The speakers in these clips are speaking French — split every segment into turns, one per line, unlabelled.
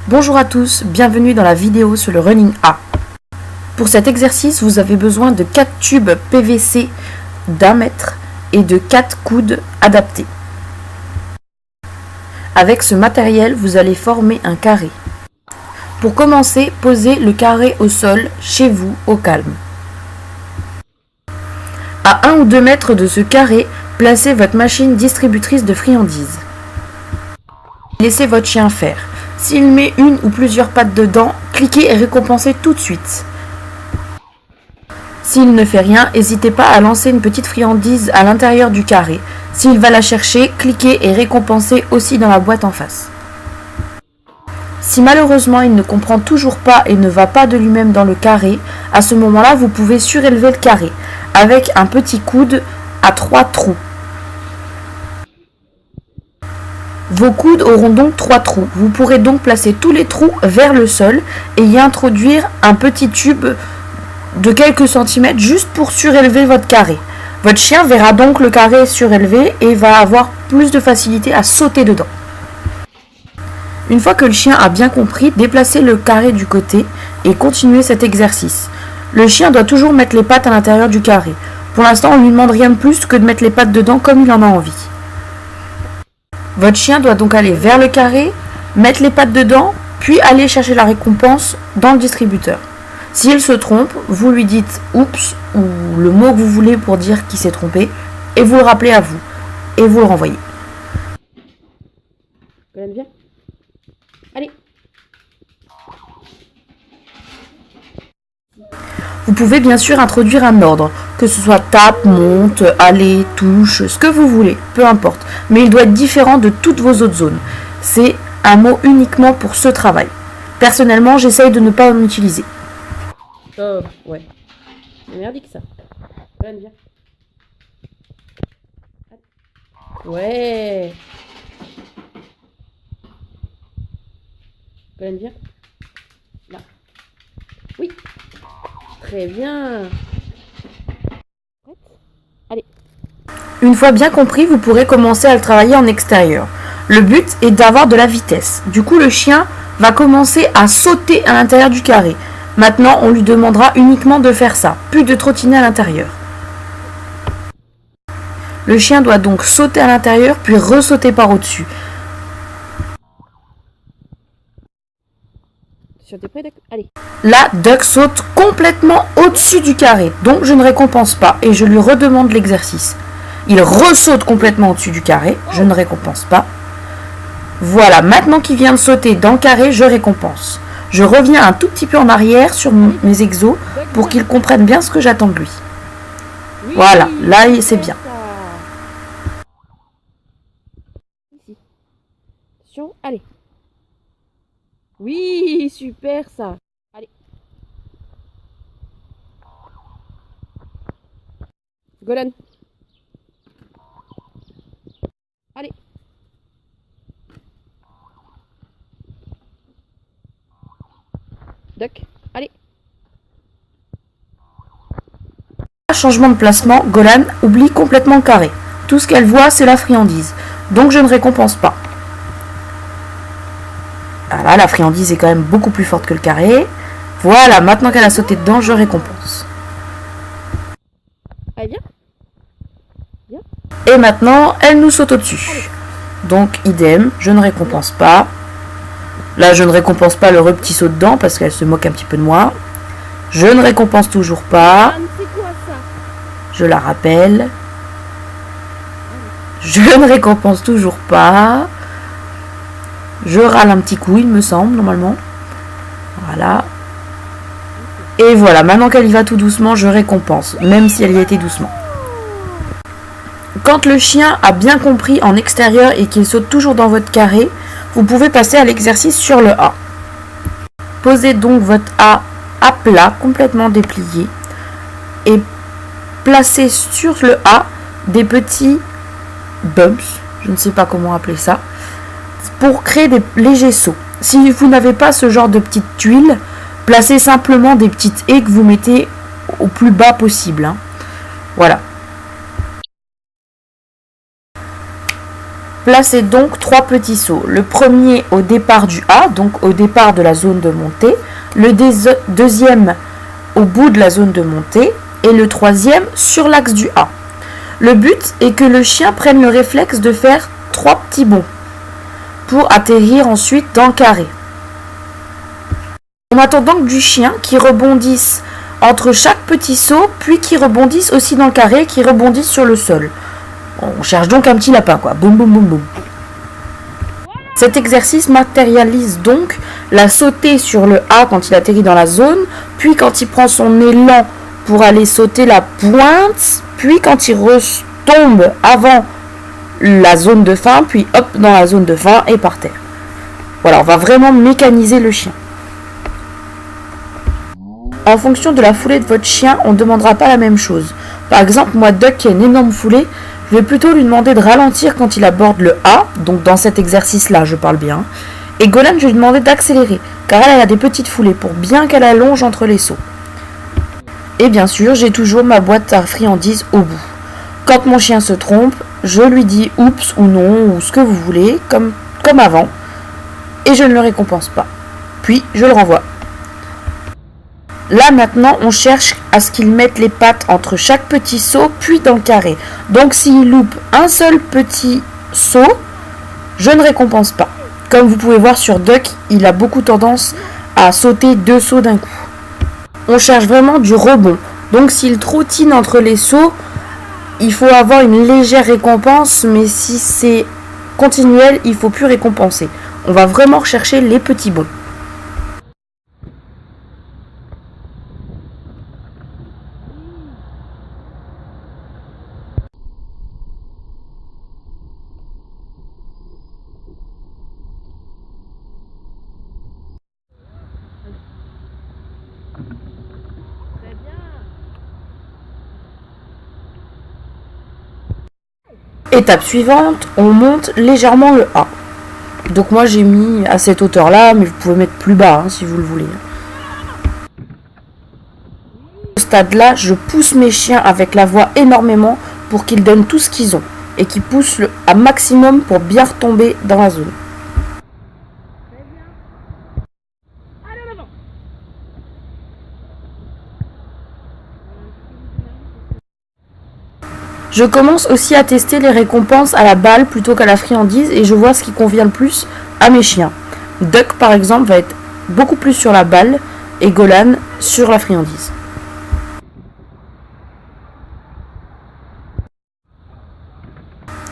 Bonjour à tous, bienvenue dans la vidéo sur le Running A. Pour cet exercice, vous avez besoin de 4 tubes PVC d'1 mètre et de 4 coudes adaptés. Avec ce matériel, vous allez former un carré. Pour commencer, posez le carré au sol, chez vous, au calme. À 1 ou 2 mètres de ce carré, placez votre machine distributrice de friandises. Laissez votre chien faire. S'il met une ou plusieurs pattes dedans, cliquez et récompensez tout de suite. S'il ne fait rien, n'hésitez pas à lancer une petite friandise à l'intérieur du carré. S'il va la chercher, cliquez et récompensez aussi dans la boîte en face. Si malheureusement il ne comprend toujours pas et ne va pas de lui-même dans le carré, à ce moment-là, vous pouvez surélever le carré avec un petit coude à 3 trous. Vos coudes auront donc 3 trous. Vous pourrez donc placer tous les trous vers le sol et y introduire un petit tube de quelques centimètres juste pour surélever votre carré. Votre chien verra donc le carré surélevé et va avoir plus de facilité à sauter dedans. Une fois que le chien a bien compris, déplacez le carré du côté et continuez cet exercice. Le chien doit toujours mettre les pattes à l'intérieur du carré. Pour l'instant, on ne lui demande rien de plus que de mettre les pattes dedans comme il en a envie. Votre chien doit donc aller vers le carré, mettre les pattes dedans, puis aller chercher la récompense dans le distributeur. S'il se trompe, vous lui dites « oups » ou le mot que vous voulez pour dire qu'il s'est trompé, et vous le rappelez à vous, et vous le renvoyez. Viens. Allez. Vous pouvez bien sûr introduire un ordre, que ce soit tape, monte, aller, touche, ce que vous voulez, peu importe. Mais il doit être différent de toutes vos autres zones. C'est un mot uniquement pour ce travail. Personnellement, j'essaye de ne pas en utiliser. Oh, ouais. C'est merdique ça. Viens. Ouais. Viens. Là. Oui. Très bien. Allez. Une fois bien compris, vous pourrez commencer à le travailler en extérieur. Le but est d'avoir de la vitesse. Du coup, le chien va commencer à sauter à l'intérieur du carré. Maintenant, on lui demandera uniquement de faire ça, plus de trottiner à l'intérieur. Le chien doit donc sauter à l'intérieur, puis ressauter par au-dessus. Allez. Là, Duck saute complètement au-dessus du carré, donc je ne récompense pas et je lui redemande l'exercice. Il ressaute complètement au-dessus du carré, je ne récompense pas. Voilà, maintenant qu'il vient de sauter dans le carré, je récompense. Je reviens un tout petit peu en arrière sur mes exos pour qu'il comprenne bien ce que j'attends de lui. Voilà, là c'est bien. Attention, allez. Oui, super ça. Allez. Golan. Allez. Duck. Allez. Changement de placement, Golan oublie complètement le carré. Tout ce qu'elle voit, c'est la friandise. Donc je ne récompense pas. Voilà, la friandise est quand même beaucoup plus forte que le carré. Voilà, maintenant qu'elle a sauté dedans, je récompense. Allez, viens. Et maintenant, elle nous saute au-dessus. Donc, idem, je ne récompense pas. Là, je ne récompense pas le petit saut dedans parce qu'elle se moque un petit peu de moi. Je ne récompense toujours pas. Je la rappelle. Je ne récompense toujours pas. Je râle un petit coup, il me semble, normalement. Voilà. Et voilà, maintenant qu'elle y va tout doucement, je récompense, même si elle y était doucement. Quand le chien a bien compris en extérieur et qu'il saute toujours dans votre carré, vous pouvez passer à l'exercice sur le A. Posez donc votre A à plat, complètement déplié, et placez sur le A des petits bumps, je ne sais pas comment appeler ça, pour créer des légers sauts. Si vous n'avez pas ce genre de petites tuiles, placez simplement des petites haies que vous mettez au plus bas possible. Voilà. Placez donc 3 petits sauts. Le premier au départ du A, donc au départ de la zone de montée. Le deuxième au bout de la zone de montée. Et le troisième sur l'axe du A. Le but est que le chien prenne le réflexe de faire 3 petits bonds pour atterrir ensuite dans le carré. On attend donc du chien qui rebondisse entre chaque petit saut, puis qui rebondisse aussi dans le carré, qui rebondisse sur le sol. On cherche donc un petit lapin, quoi. Boum, boum, boum, boum. Cet exercice matérialise donc la sautée sur le A quand il atterrit dans la zone, puis quand il prend son élan pour aller sauter la pointe, puis quand il retombe avant la zone de fin, puis hop dans la zone de fin et par terre. Voilà, on va vraiment mécaniser le chien. En fonction de la foulée de votre chien, on ne demandera pas la même chose. Par exemple, moi, Duck qui a une énorme foulée, je vais plutôt lui demander de ralentir quand il aborde le A, donc dans cet exercice-là, je parle bien. Et Golan, je vais lui demander d'accélérer, car elle a des petites foulées, pour bien qu'elle allonge entre les sauts. Et bien sûr, j'ai toujours ma boîte à friandises au bout. Quand mon chien se trompe, je lui dis oups ou non, ou ce que vous voulez, comme avant, et je ne le récompense pas. Puis, je le renvoie. Là, maintenant, on cherche à ce qu'il mette les pattes entre chaque petit saut, puis dans le carré. Donc, s'il loupe un seul petit saut, je ne récompense pas. Comme vous pouvez voir sur Duck, il a beaucoup tendance à sauter 2 sauts d'un coup. On cherche vraiment du rebond. Donc, s'il trottine entre les sauts, il faut avoir une légère récompense, mais si c'est continuel, il ne faut plus récompenser. On va vraiment rechercher les petits bonds. Étape suivante, on monte légèrement le A. Donc moi j'ai mis à cette hauteur là, mais vous pouvez mettre plus bas si vous le voulez. Au stade là, je pousse mes chiens avec la voix énormément pour qu'ils donnent tout ce qu'ils ont et qu'ils poussent à maximum pour bien retomber dans la zone. Je commence aussi à tester les récompenses à la balle plutôt qu'à la friandise et je vois ce qui convient le plus à mes chiens. Duck par exemple va être beaucoup plus sur la balle et Golan sur la friandise.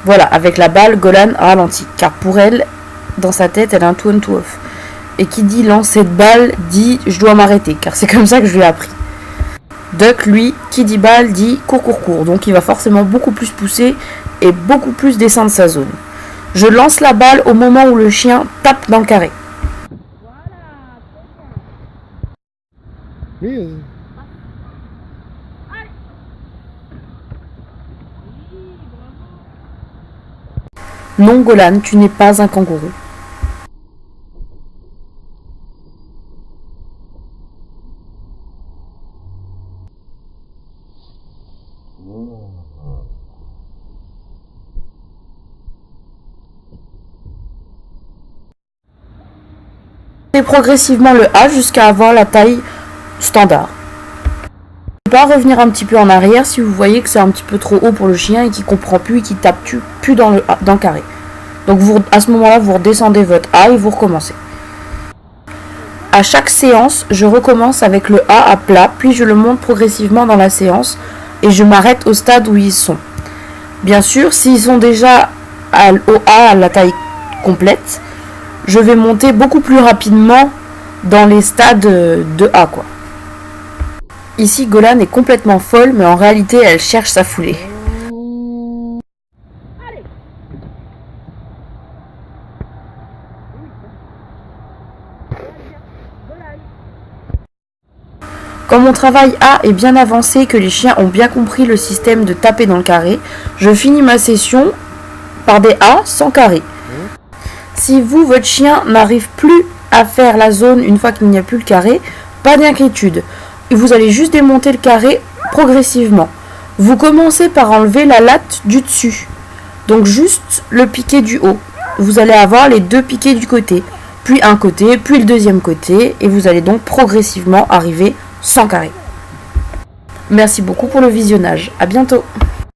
Voilà, avec la balle, Golan ralentit car pour elle, dans sa tête, elle a un two on two off. Et qui dit lancer de balle dit je dois m'arrêter car c'est comme ça que je lui ai appris. Duck, lui, qui dit balle, dit cours. Donc il va forcément beaucoup plus pousser et beaucoup plus descendre sa zone. Je lance la balle au moment où le chien tape dans le carré. Non, Golan, tu n'es pas un kangourou. Et progressivement le A jusqu'à avoir la taille standard. Je vais pas revenir un petit peu en arrière si vous voyez que c'est un petit peu trop haut pour le chien et qu'il comprend plus et qu'il tape plus dans le carré. Donc à ce moment-là, vous redescendez votre A et vous recommencez. À chaque séance, je recommence avec le A à plat, puis je le monte progressivement dans la séance et je m'arrête au stade où ils sont. Bien sûr, s'ils sont déjà au A à la taille complète, je vais monter beaucoup plus rapidement dans les stades de A, quoi. Ici, Golan est complètement folle, mais en réalité, elle cherche sa foulée. Quand mon travail A est bien avancé et que les chiens ont bien compris le système de taper dans le carré, je finis ma session par des A sans carré. Si vous, votre chien, n'arrive plus à faire la zone une fois qu'il n'y a plus le carré, pas d'inquiétude. Vous allez juste démonter le carré progressivement. Vous commencez par enlever la latte du dessus. Donc juste le piqué du haut. Vous allez avoir les 2 piquets du côté, puis un côté, puis le deuxième côté, et vous allez donc progressivement arriver sans carré. Merci beaucoup pour le visionnage. À bientôt.